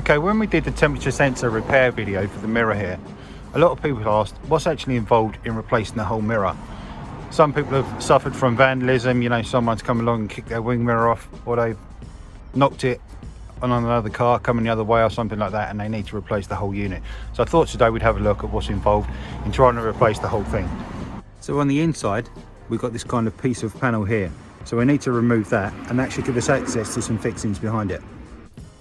Okay, when we did the temperature sensor repair video for the mirror here, a lot of people asked what's actually involved in replacing the whole mirror. Some people have suffered from vandalism, you know, someone's come along and kicked their wing mirror off, or they've knocked it on another car coming the other way or something like that, and they need to replace the whole unit. So I thought today we'd have a look at what's involved in trying to replace the whole thing. So on the inside, we've got this kind of piece of panel here. So we need to remove that, and that should give us access to some fixings behind it.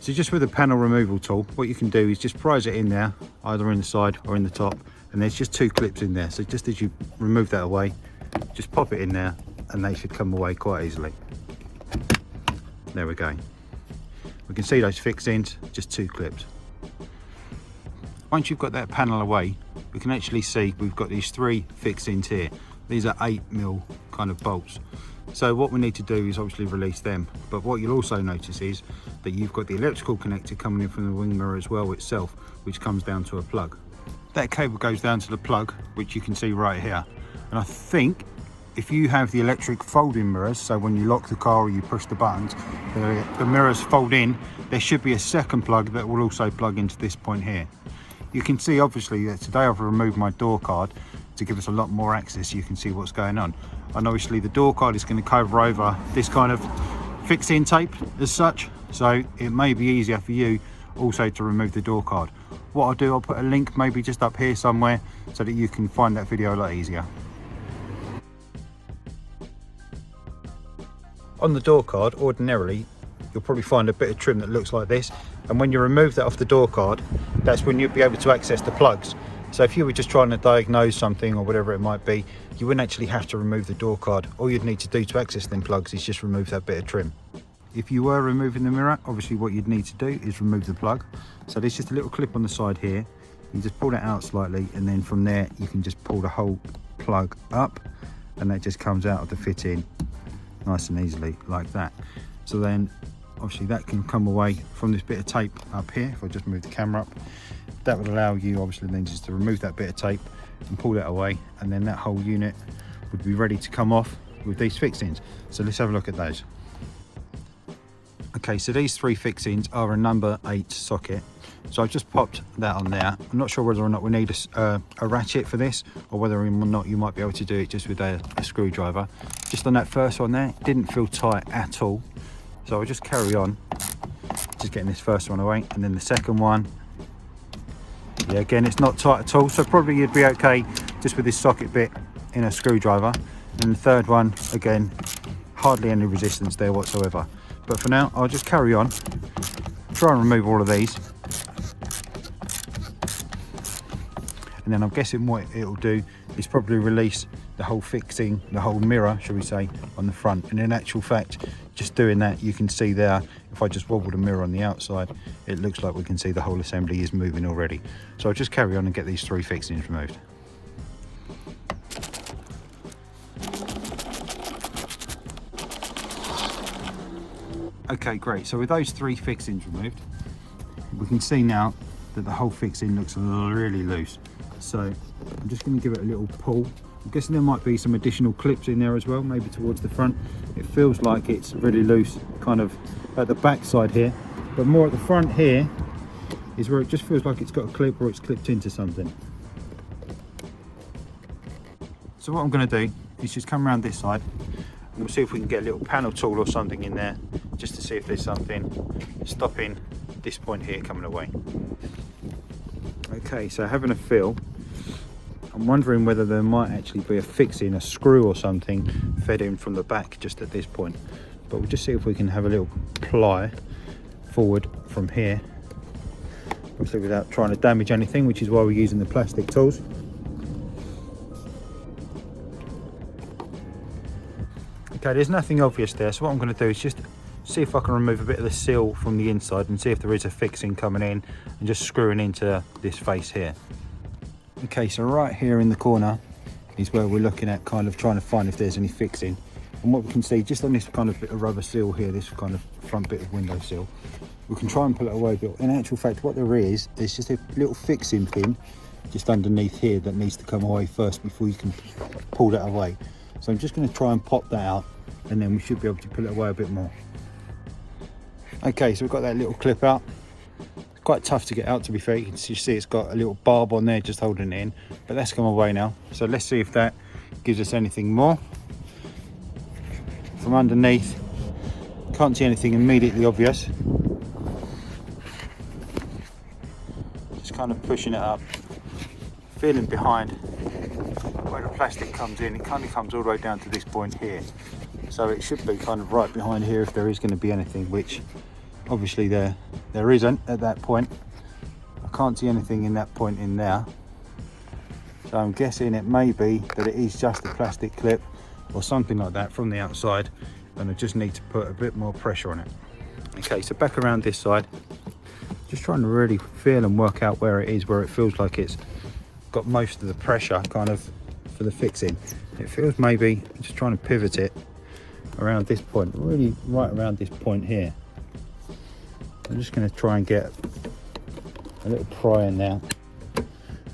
So just with the panel removal tool, what you can do is just prise it in there, either in the side or in the top, and there's just two clips in there. So just as you remove that away, just pop it in there and they should come away quite easily. There we go. We can see those fixings, just two clips. Once you've got that panel away, we can actually see we've got these three fixings here. These are 8mm kind of bolts. So what we need to do is obviously release them, but what you'll also notice is that you've got the electrical connector coming in from the wing mirror as well itself, which comes down to a plug. That cable goes down to the plug, which you can see right here. And I think if you have the electric folding mirrors, so when you lock the car or you push the buttons, the mirrors fold in, there should be a second plug that will also plug into this point here. You can see obviously that today I've removed my door card to give us a lot more access so you can see what's going on. And obviously the door card is going to cover over this kind of fix-in tape as such, so it may be easier for you also to remove the door card. What I'll do, I'll put a link maybe just up here somewhere so that you can find that video a lot easier. On the door card, ordinarily you'll probably find a bit of trim that looks like this, and when you remove that off the door card, that's when you'll be able to access the plugs. So if you were just trying to diagnose something or whatever it might be, you wouldn't actually have to remove the door card. All you'd need to do to access them plugs is just remove that bit of trim. If you were removing the mirror, obviously what you'd need to do is remove the plug. So there's just a little clip on the side here. You just pull that out slightly, and then from there you can just pull the whole plug up, and that just comes out of the fit-in nice and easily like that. So then obviously that can come away from this bit of tape up here. If I just move the camera up, that would allow you obviously then just to remove that bit of tape and pull that away, and then that whole unit would be ready to come off with these fixings. So let's have a look at those. Okay, so these three fixings are a number 8 socket. So I've just popped that on there. I'm not sure whether or not we need a ratchet for this, or whether or not you might be able to do it just with a screwdriver. Just on that first one there, it didn't feel tight at all. So I'll just carry on, just getting this first one away, and then the second one. Yeah, again, it's not tight at all, so probably you'd be okay just with this socket bit in a screwdriver. And the third one, again, hardly any resistance there whatsoever. But for now, I'll just carry on, try and remove all of these. And then I'm guessing what it'll do is probably release the whole fixing, the whole mirror, shall we say, on the front. And in actual fact, just doing that, you can see there, if I just wobble the mirror on the outside, it looks like we can see the whole assembly is moving already. So I'll just carry on and get these three fixings removed. Okay, great. So with those three fixings removed, we can see now that the whole fixing looks really loose. So I'm just going to give it a little pull. I'm guessing there might be some additional clips in there as well, maybe towards the front. It feels like it's really loose, kind of at the back side here, but more at the front here is where it just feels like it's got a clip or it's clipped into something. So what I'm going to do is just come around this side, and we'll see if we can get a little panel tool or something in there, just to see if there's something stopping this point here coming away. Okay, so having a feel, I'm wondering whether there might actually be a fixing, a screw or something fed in from the back just at this point. But we'll just see if we can have a little ply forward from here, obviously without trying to damage anything, which is why we're using the plastic tools. Okay, there's nothing obvious there, so what I'm going to do is just see if I can remove a bit of the seal from the inside and see if there is a fixing coming in, and just screwing into this face here. Okay, so right here in the corner is where we're looking at, kind of trying to find if there's any fixing. And what we can see just on this kind of bit of rubber seal here, this kind of front bit of window seal, we can try and pull it away, but in actual fact what there is just a little fixing pin just underneath here that needs to come away first before you can pull that away. So I'm just going to try and pop that out, and then we should be able to pull it away a bit more. Okay, so we've got that little clip out. quite tough to get out, to be fair. You can see it's got a little barb on there just holding it in, but that's come away now. So let's see if that gives us anything more. From underneath, can't see anything immediately obvious. Just kind of pushing it up, feeling behind where the plastic comes in. It kind of comes all the way down to this point here, so it should be kind of right behind here if there is going to be anything, which obviously there isn't at that point. I can't see anything in that point in there, so I'm guessing it may be that it is just a plastic clip or something like that from the outside, and I just need to put a bit more pressure on it. Okay, so back around this side, just trying to really feel and work out where it is, where it feels like it's got most of the pressure kind of for the fixing. It feels maybe just trying to pivot it around this point, really right around this point here. I'm just going to try and get a little pry in there.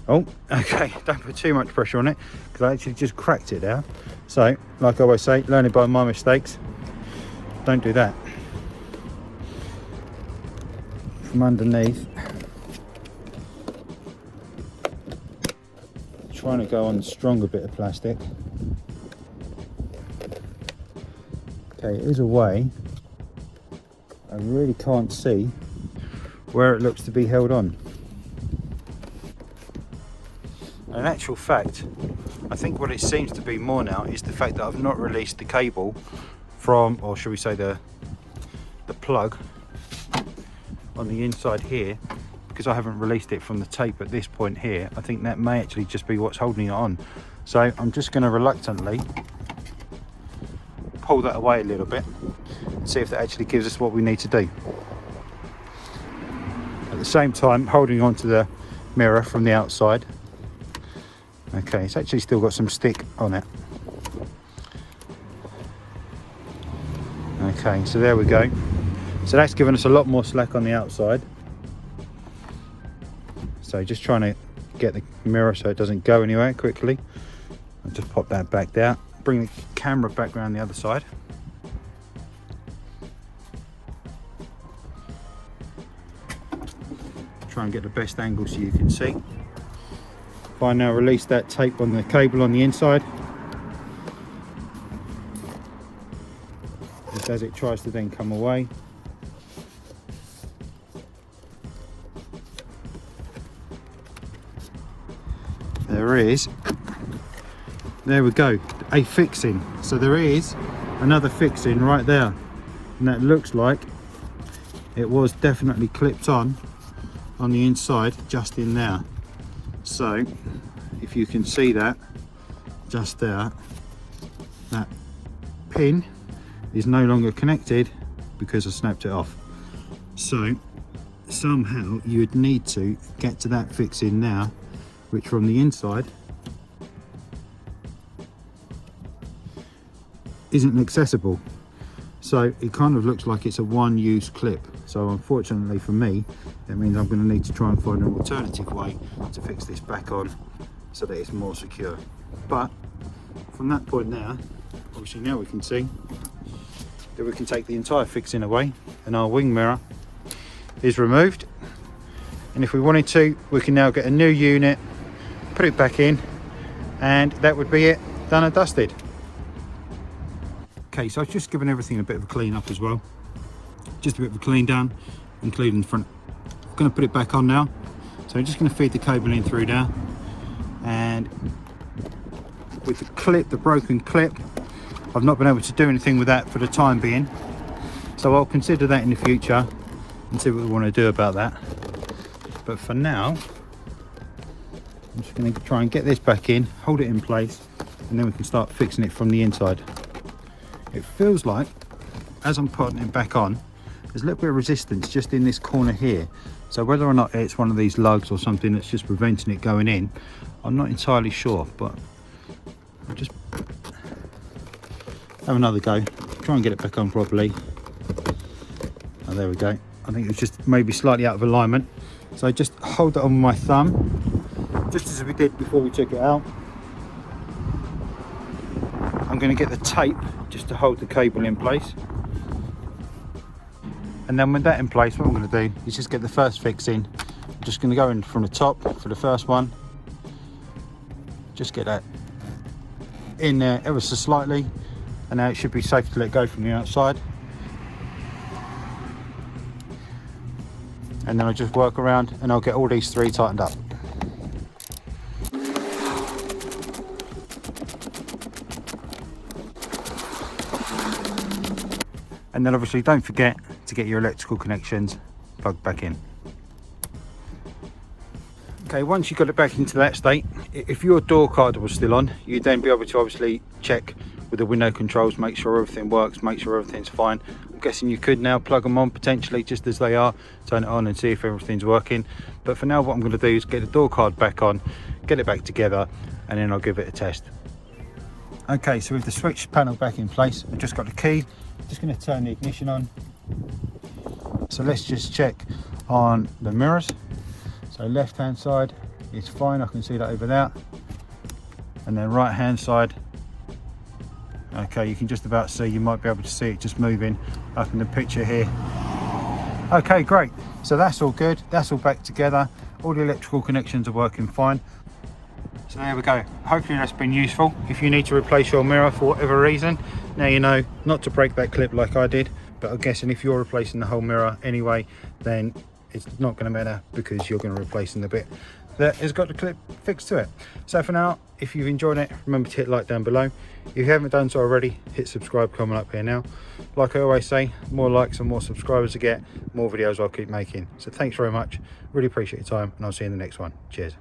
Oh, okay, don't put too much pressure on it because I actually just cracked it there. So, like I always say, learning by my mistakes, don't do that. From underneath, trying to go on the stronger bit of plastic. Okay, it is away. I really can't see where it looks to be held on. In actual fact, I think what it seems to be more now is the fact that I've not released the cable from, or should we say the plug on the inside here, because I haven't released it from the tape at this point here. I think that may actually just be what's holding it on. So I'm just going to reluctantly pull that away a little bit and see if that actually gives us what we need to do. At the same time, holding on to the mirror from the outside. Okay, it's actually still got some stick on it. Okay, so there we go. So that's given us a lot more slack on the outside. So just trying to get the mirror so it doesn't go anywhere quickly. I'll just pop that back there. Bring the camera back around the other side. Try and get the best angle so you can see. If I now release that tape on the cable on the inside, just as it tries to then come away. There we go, a fixing. So there is another fixing right there, and that looks like it was definitely clipped on the inside just in there. So if you can see that just there, that pin is no longer connected because I snapped it off. So somehow you would need to get to that fixing now, which from the inside isn't accessible. So it kind of looks like it's a one-use clip. So unfortunately for me, it means I'm going to need to try and find an alternative way to fix this back on so that it's more secure. But from that point there, obviously now we can see that we can take the entire fixing away and our wing mirror is removed. And if we wanted to, we can now get a new unit, put it back in, and that would be it, done and dusted. Okay, so I've just given everything a bit of a clean up as well. Just a bit of a clean down, including the front. I'm going to put it back on now. So I'm just going to feed the cable in through there. And with the clip, the broken clip, I've not been able to do anything with that for the time being. So I'll consider that in the future and see what we want to do about that. But for now, I'm just going to try and get this back in, hold it in place, and then we can start fixing it from the inside. It feels like, as I'm putting it back on, there's a little bit of resistance just in this corner here. So whether or not it's one of these lugs or something that's just preventing it going in, I'm not entirely sure, but I'll just have another go, try and get it back on properly. Oh, there we go. I think it's just maybe slightly out of alignment. So I just hold it on my thumb, just as we did before we took it out. I'm going to get the tape just to hold the cable in place. And then with that in place, what I'm going to do is just get the first fix in. I'm just going to go in from the top for the first one. Just get that in there ever so slightly, and now it should be safe to let go from the outside. And then I'll just work around and I'll get all these three tightened up. And then obviously don't forget to get your electrical connections plugged back in. Okay, once you've got it back into that state, if your door card was still on, you'd then be able to obviously check with the window controls, make sure everything works, make sure everything's fine. I'm guessing you could now plug them on potentially just as they are, turn it on and see if everything's working. But for now, what I'm going to do is get the door card back on, get it back together, and then I'll give it a test. Okay, so with the switch panel back in place, I've just got the key. Just going to turn the ignition on. So let's just check on the mirrors. So left hand side is fine, I can see that over there. And then right hand side, okay, you can just about see, you might be able to see it just moving up in the picture here. Okay, great. So that's all good, that's all back together. All the electrical connections are working fine. So there we go. Hopefully that's been useful. If you need to replace your mirror for whatever reason, now you know not to break that clip like I did. But I'm guessing if you're replacing the whole mirror anyway, then it's not going to matter because you're going to replace the bit that has got the clip fixed to it. So for now, if you've enjoyed it, remember to hit like down below. If you haven't done so already, hit subscribe coming up here now. Like I always say, more likes and more subscribers I get, more videos I'll keep making. So thanks very much. Really appreciate your time, and I'll see you in the next one. Cheers.